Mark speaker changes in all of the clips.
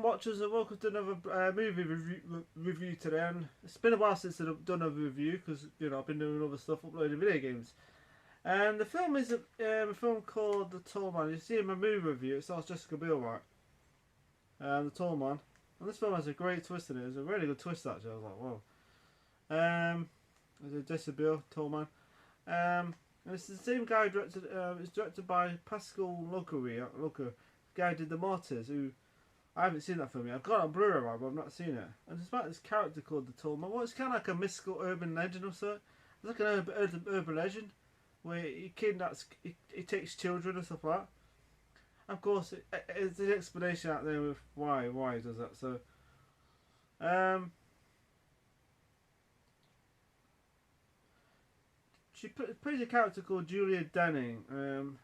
Speaker 1: watchers, and welcome to another movie review today. And it's been a while since I've done a review because I've been doing other stuff, uploading video games. And the film is a film called The Tall Man. You see in my movie review, it stars Jessica Biel, right? The Tall Man. And this film has a great twist in it. It's a really good twist actually. I was like, whoa. There's a Jessica Biel, Tall Man. And it's the same guy who directed. It's directed by Pascal Loca. The guy who did The Martyrs, who I haven't seen that film yet. I've got it on Blu-ray, right, but I've not seen it. And it's about this character called the Tall Man. Well, it's kind of like a mystical urban legend or so. It's like an urban legend where he kidnaps, he takes children and stuff like that. And of course, there's an explanation out there with why he does that. So, she plays a character called Julia Denning.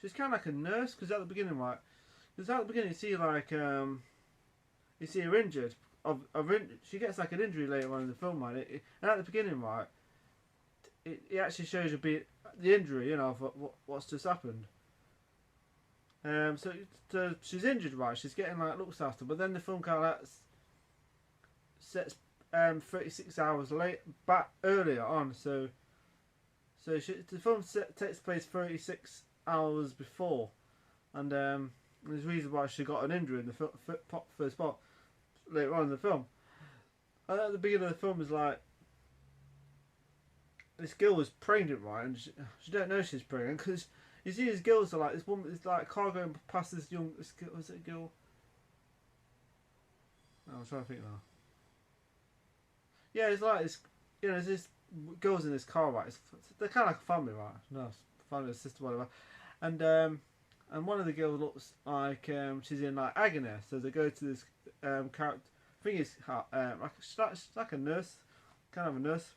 Speaker 1: She's kind of like a nurse because at the beginning, right? Because at the beginning, you see like you see her injured. She gets like an injury later on in the film, right? And at the beginning, right, it actually shows you the injury, of what's just happened. So she's injured, right? She's getting like looked after, but then the film kind of like sets 36 hours back earlier on. So the film takes place 36 hours before, and there's a reason why she got an injury in the first part later on in the film. And at the beginning of the film is like this girl was pregnant, right, and she don't know she's pregnant because you see these girls are like this woman. It's like a car going past this young. Was it a girl? Oh, I'm trying to think now. Yeah, it's like this. There's this girls in this car, right? They're kind of like a family, right? No, family, sister, whatever. And one of the girls looks like she's in like agony. So they go to this character. I think it's she's like a nurse, kind of a nurse.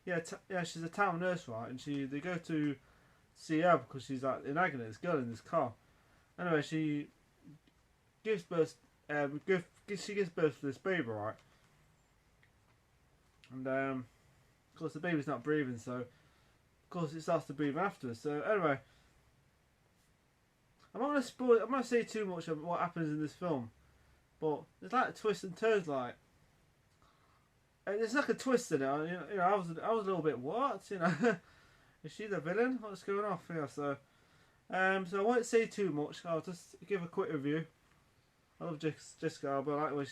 Speaker 1: Yeah, she's a town nurse, right? And they go to see her because she's like in agony. This girl in this car. Anyway, she gives birth. She gives birth to this baby, right? And of course the baby's not breathing, so of course it starts to breathe after. So anyway, I'm not gonna say too much of what happens in this film, but there's like twists and turns, like. There's like a twist in it. I was a little bit what, is she the villain? What's going off here? So I won't say too much. I'll just give a quick review. I love Jessica, but I like when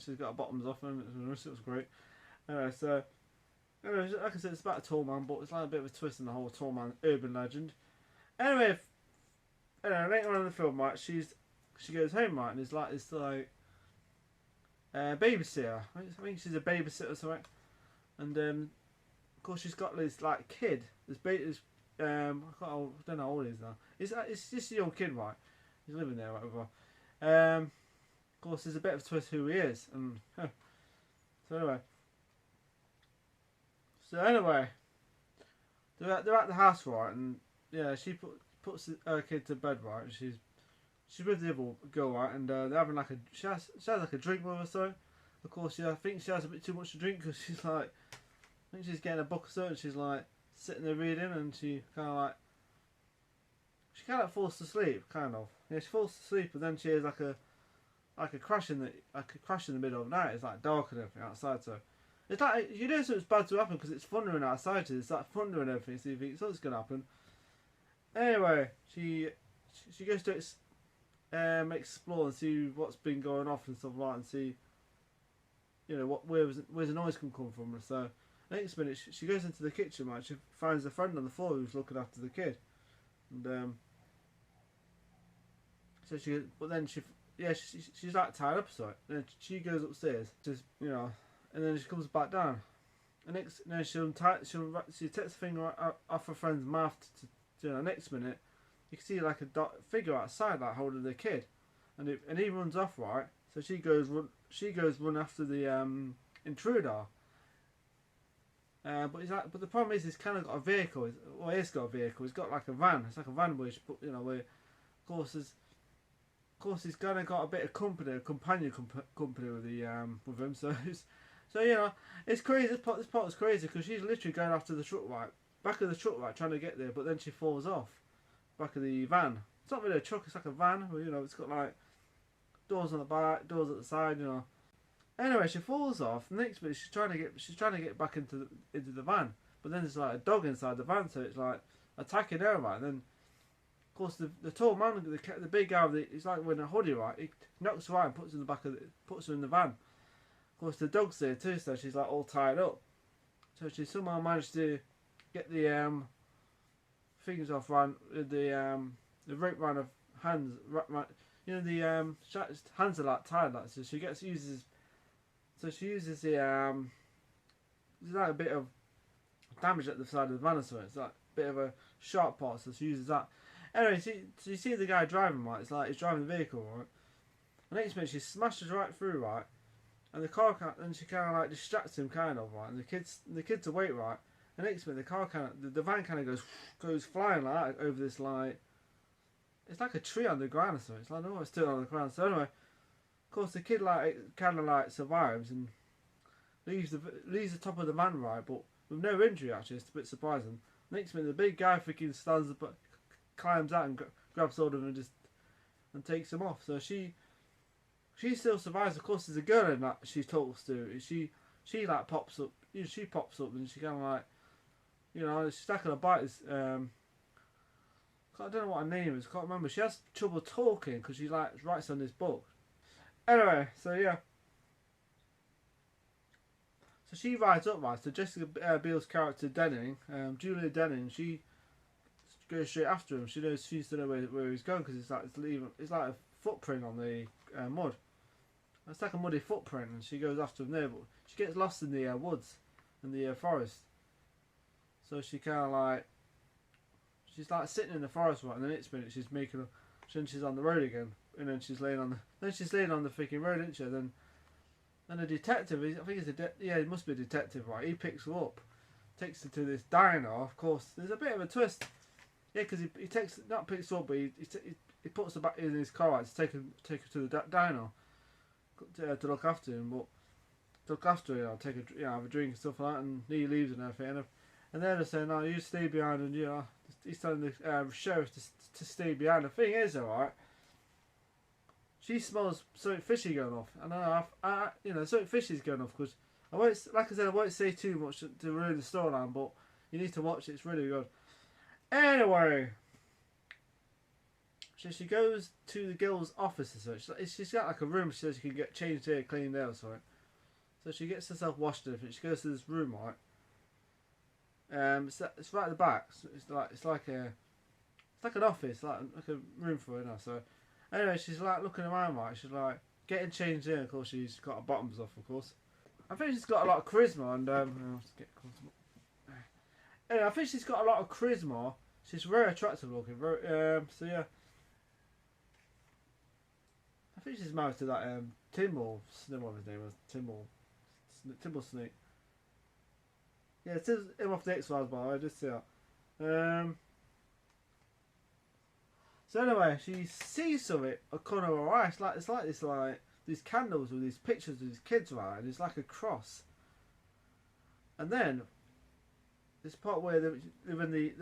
Speaker 1: she's got her bottoms off and it was great. Anyway, like I said, it's about a tall man, but it's like a bit of a twist in the whole tall man urban legend. Anyway, later on in the film, right, she goes home, right, and it's like babysitter. I think she's a babysitter or something. And of course she's got this like kid. This baby. I don't know how old he is now. It's just a young kid, right? He's living there, whatever. Of course, there's a bit of a twist who he is, and so anyway, they're at the house, right? And yeah, she puts her kid to bed, right? And she's with the other girl, right? And they're having like she has like a drink with her, so of course, I think she has a bit too much to drink because she's like, I think she's getting a book or so, and she's like sitting there reading, and she kind of falls to sleep, kind of. Yeah, she falls to sleep, and then she has like a crash in the middle of the night. It's like dark and everything outside, so it's like something's bad to happen because it's thundering outside. It's like thunder and everything. So you think something's gonna happen. Anyway, she goes to explore and see what's been going off and stuff like that, and see where's the noise can come from. So next minute she goes into the kitchen, right? She finds a friend on the floor who's looking after the kid, and so she's like tied up or something. Then she goes upstairs, and then she comes back down. And she takes the finger off her friend's mouth to next minute you can see like a figure outside like holding the kid, and he runs off, right? So she goes run after the intruder. But the problem is he's kind of got a vehicle. He's got a vehicle. He's got like a van. It's like a van where where of course he's kind of got a bit of company, a companion company with him. So it's crazy. This part is crazy because she's literally going after the truck, right, back of the truck, right, trying to get there, but then she falls off. back of the van. It's not really a truck, it's like a van. But, you know, it's got like doors on the back, doors at the side. You know. Anyway, she falls off. The next bit, she's trying to get back into the van, but then there's like a dog inside the van, so it's like attacking her, right? And then, of course, the tall man, the big guy, he's like wearing a hoodie, right? He knocks her out and puts her in the van. Of course, the dog's there too, so she's like all tied up. So she somehow managed to get the things off the rope round of hands, you know, the hands are like tied, like, so she uses the there's like a bit of damage at the side of the van or something. It's like a bit of a sharp part, so she uses that. Anyway, so you see the guy driving, right? It's like he's driving the vehicle, right? And next minute she smashes right through, right? And the car and she kind of like distracts him, kind of, right? And the kids awake, right? And next minute the van kind of goes flying like that over this like, it's like a tree on the ground or something. It's like, no, it's still on the ground. So anyway, of course the kid like kind of like survives and leaves the top of the van, right? But with no injury actually. It's a bit surprising. Next minute the big guy freaking stands up, climbs out and grabs hold of him and takes him off. So she still survives. Of course, there's a girl in that she talks to. She like pops up. You know, she pops up and she kind of like, you know, she's not gonna bite this. I don't know what her name is. Can't remember. She has trouble talking because she like writes on this book. Anyway, so yeah. So she rides up, right? So Jessica Biel's character Denning, Julia Denning, she goes straight after him. She knows where he's going because it's like a footprint on the mud. It's like a muddy footprint, and she goes after him there, but she gets lost in the woods, in the forest. So she's like sitting in the forest, right? And the next minute she's on the road again, and then she's laying on the freaking road, isn't she? Then a detective, I think it must be a detective, right? He picks her up, takes her to this diner. Of course, there's a bit of a twist. Yeah, because he picks her up, but he puts her back in his car, right, to take her to the diner to look after him, but to look after her, you know, take a, you know, have a drink and stuff like that, and he leaves and everything. And they're just saying, "No, you stay behind," and you know, he's telling the sheriff to stay behind. The thing is, alright, she smells something fishy going off. And I you know, something fishy's going off because I won't say too much to ruin the storyline, but you need to watch it. It's really good. Anyway, so she goes to the girl's office and such. She's got like a room. She says she can get changed here, cleaned there, or something. So she gets herself washed and everything. She goes to this room, right? It's right at the back. So it's like an office, like a room for her now. So anyway, she's like looking around, right? She's like getting changed in. Of course, she's got her bottoms off, of course. I think she's got a lot of charisma, and anyway, I think she's got a lot of charisma. She's very attractive looking. So yeah, I think she's married to that Timble. I don't know what his name was. Timble Snake. Yeah, it says him off the X-Files, but I just see that. So anyway, she sees something a corner of her eye. It's like these candles with these pictures of these kids, right? And it's like a cross. And then this part where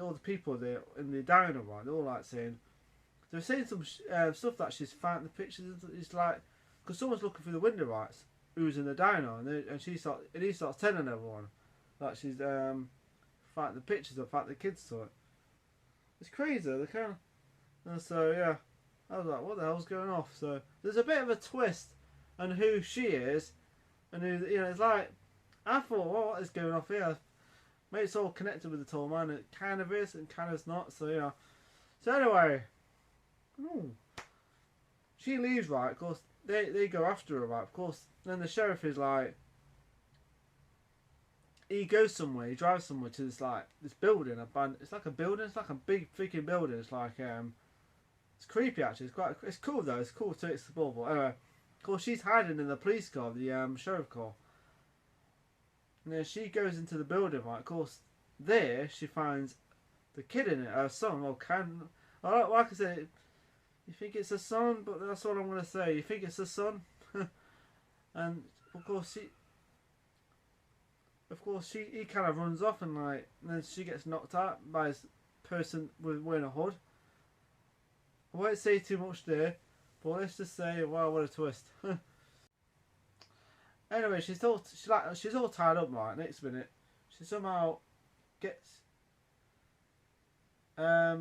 Speaker 1: all the people there in the diner, right? They're all like they're saying some stuff that she's found. The pictures, it's like because someone's looking through the window, right? Who's in the diner, and he starts telling everyone that she's found the pictures of the kids saw it. It's crazy. They kind of. And so yeah, I was like, what the hell's going off? So there's a bit of a twist on who she is, and who, you know, it's like I thought, well, what is going off here? Maybe it's all connected with the tall man. It kind of is, and kind of not. So yeah. So anyway, she leaves, right? Of course, they go after her, right? Of course, then the sheriff is like, he goes somewhere, he drives somewhere to this building. It's like a building. It's like a big freaking building. It's like it's creepy actually. It's cool though. It's cool to explore. But anyway, of course, she's hiding in the police car, the sheriff car. And then she goes into the building, right? Of course, there she finds the kid in it, her son. Like I said, you think it's a son, but that's all I'm gonna say. You think it's a son, and of course he kind of runs off and then she gets knocked out by this person wearing a hood. I won't say too much there, but let's just say, wow, what a twist. Anyway, she's all tied up, right? Next minute, she somehow gets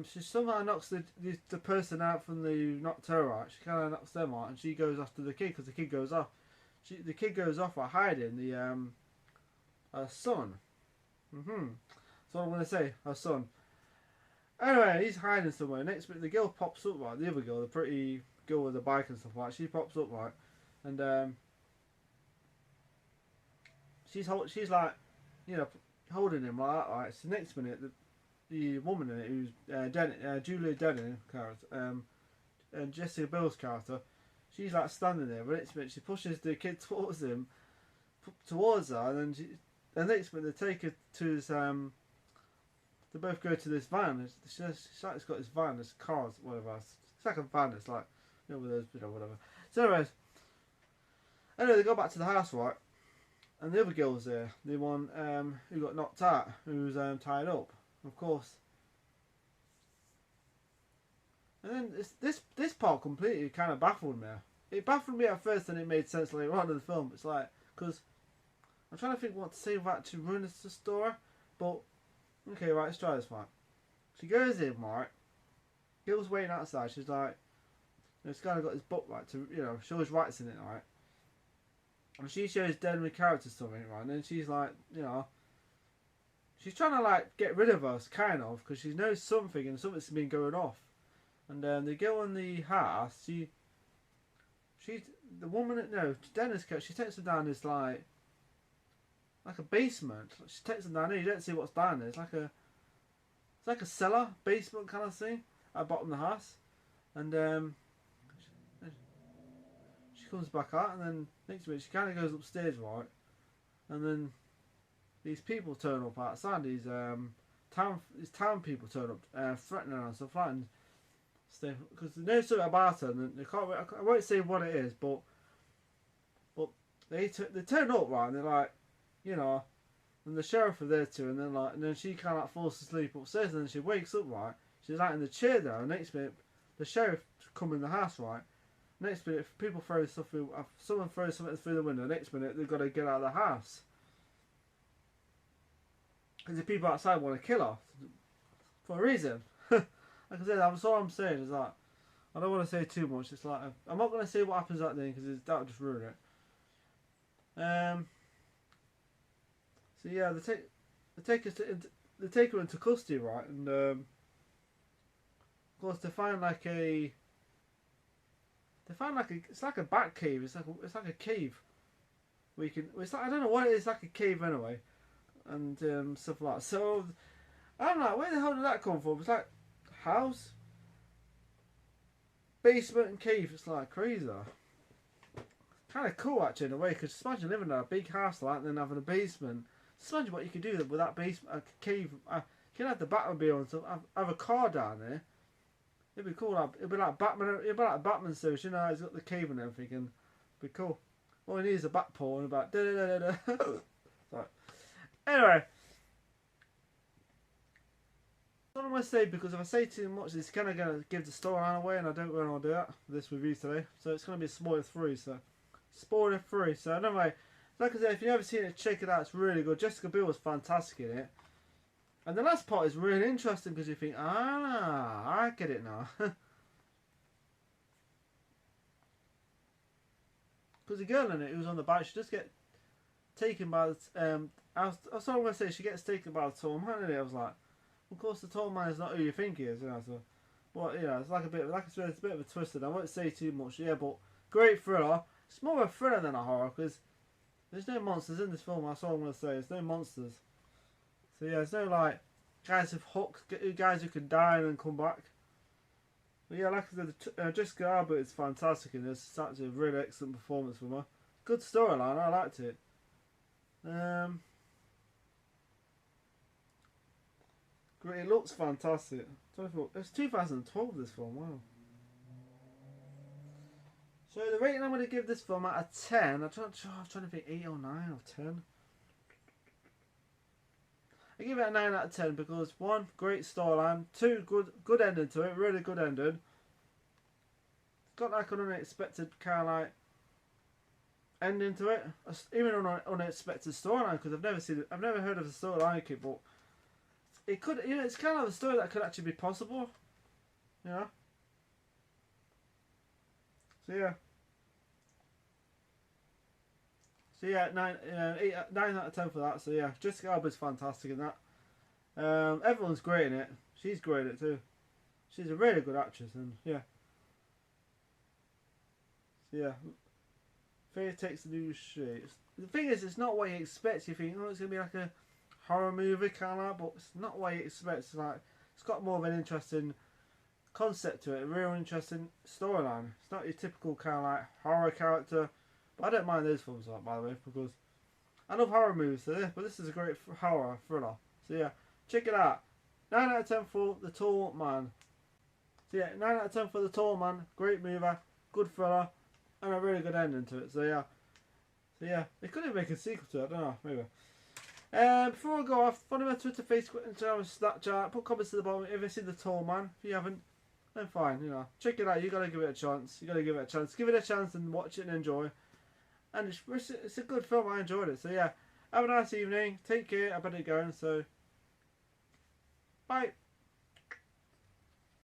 Speaker 1: she somehow knocks the person out from the knocked her out. She kind of knocks them out, and she goes after the kid because the kid goes off. The kid goes off by hiding the her son. That's what I'm gonna say. Her son. Anyway, he's hiding somewhere. Next minute, the girl pops up, right? The other girl, the pretty girl with the bike and stuff like. She pops up, right, and she's like, you know, holding him like that, right? So next minute, the woman in it, who's Julia Denning character, and Jessica Biel's character, she's like standing there. But next minute, she pushes the kid towards her, and then the next minute they take her to this. They both go to this van. It's got this van, this cars, whatever. It's like a van. It's like, you know, with those, you know, whatever. So anyway, they go back to the house, right? And the other girl's there, the one who got knocked out, who's tied up, of course. And then this part completely kind of baffled me. It baffled me at first, and it made sense later on in the film. It's like, because I'm trying to think what to say without to ruin the story, but okay, right, let's try this one. She goes in, right? Girl's waiting outside. She's like, this guy got his book, right, to, you know, show his rights in it, right? And she shows Denver character something, right? And then she's like, you know, she's trying to like get rid of us, kind of, because she knows something and something's been going off. And the girl in the house, the woman, no, Dennis, she takes her down this like a basement. She takes her down there. You don't see what's down there. It's like a cellar, basement kind of thing at the bottom of the house. And she comes back out, and then next minute she kind of goes upstairs, right? And then these people turn up outside. These town people turn up, threatening her and stuff like that. And stuff, because they know something about her, and I won't say what it is, but they turn up, right? And they're like, you know, and the sheriff are there too, and then she kind of like falls asleep upstairs, and then she wakes up, right? She's like in the chair there, and next minute the sheriff come in the house, right? Next minute, if people throw stuff through, someone throws something through the window, next minute they've got to get out of the house because the people outside want to kill her for a reason. Like I said, that's all I'm saying. Is like, I don't want to say too much. It's like, I'm not going to say what happens at the end because that would just ruin it. So yeah, they take her into custody, right? And of course they find it's like a bat cave. It's like a cave. I don't know what it is. It's like a cave anyway, and stuff like that. So I'm like, where the hell did that come from? It's like house, basement, and cave. It's like crazy. Kind of cool actually in a way, because imagine living in a big house like that and then having a basement. Just imagine what you could do with that basement, a cave. You can have the Batmobile and stuff. Have a car down there. It'd be cool. It'd be like Batman. It'd be like Batman suit. You know, he's got the cave and everything. And it'd be cool. All he needs is a bat paw and about da da da da da. Sorry. Anyway, what I'm gonna say, because if I say too much, it's kind of gonna give the storyline away, and I don't really want to do that for this review today. So it's gonna be a spoiler free. So anyway, like I said, if you've never seen it, check it out. It's really good. Jessica Biel was fantastic in it. And the last part is really interesting because you think, I get it now. Because the girl in it who was on the bike, she just get taken by the that's what I'm gonna say. She gets taken by the tall man in it. I was like, of course the tall man is not who you think he is, you know. So, well, you know, it's like it's a bit of a twisted. I won't say too much, yeah, but great thriller. It's more of a thriller than a horror because there's no monsters in this film. That's all I'm gonna say. There's no monsters. So yeah, there's no like guys with hooks, guys who can die and then come back. But yeah, like I said, Jessica Alba is fantastic in this. It's actually a really excellent performance from her. Good storyline. I liked it. Great. It looks fantastic. It's 2012. This film. Wow. So the rating I'm going to give this film out of 10. I'm trying to think 8 or 9 or 10. I give it a 9 out of 10 because 1, great storyline. 2, good ending to it, really good ending. got like an unexpected kind of like ending to it, even an unexpected storyline, because I've never heard of a story like it, but it could, you know, it's kind of a story that could actually be possible, you know. So yeah. So yeah, 9 out of 10 for that. So yeah, Jessica Alba's fantastic in that. Everyone's great in it. She's great in it too. She's a really good actress, and yeah. So yeah, Fear takes the new shapes. The thing is, it's not what you expect. You think, oh, it's gonna be like a horror movie kind of, like, but it's not what you expect. It's like it's got more of an interesting concept to it, a real interesting storyline. It's not your typical kind of like horror character. But I don't mind those films, like, by the way, because I love horror movies. So yeah, but this is a great horror thriller. So yeah, check it out. 9 out of 10 for The Tall Man. So yeah, 9 out of 10 for The Tall Man. Great movie, good thriller, and a really good ending to it. So yeah, they could even make a sequel to it. I don't know, maybe. Before I go off, follow me on Twitter, Facebook, Instagram, Snapchat. Put comments at the bottom if you see The Tall Man. If you haven't, then fine, you know. Check it out. You gotta give it a chance. You gotta give it a chance. Give it a chance and watch it and enjoy. And it's a good film. I enjoyed it. So yeah, have a nice evening. Take care. I better go. So bye.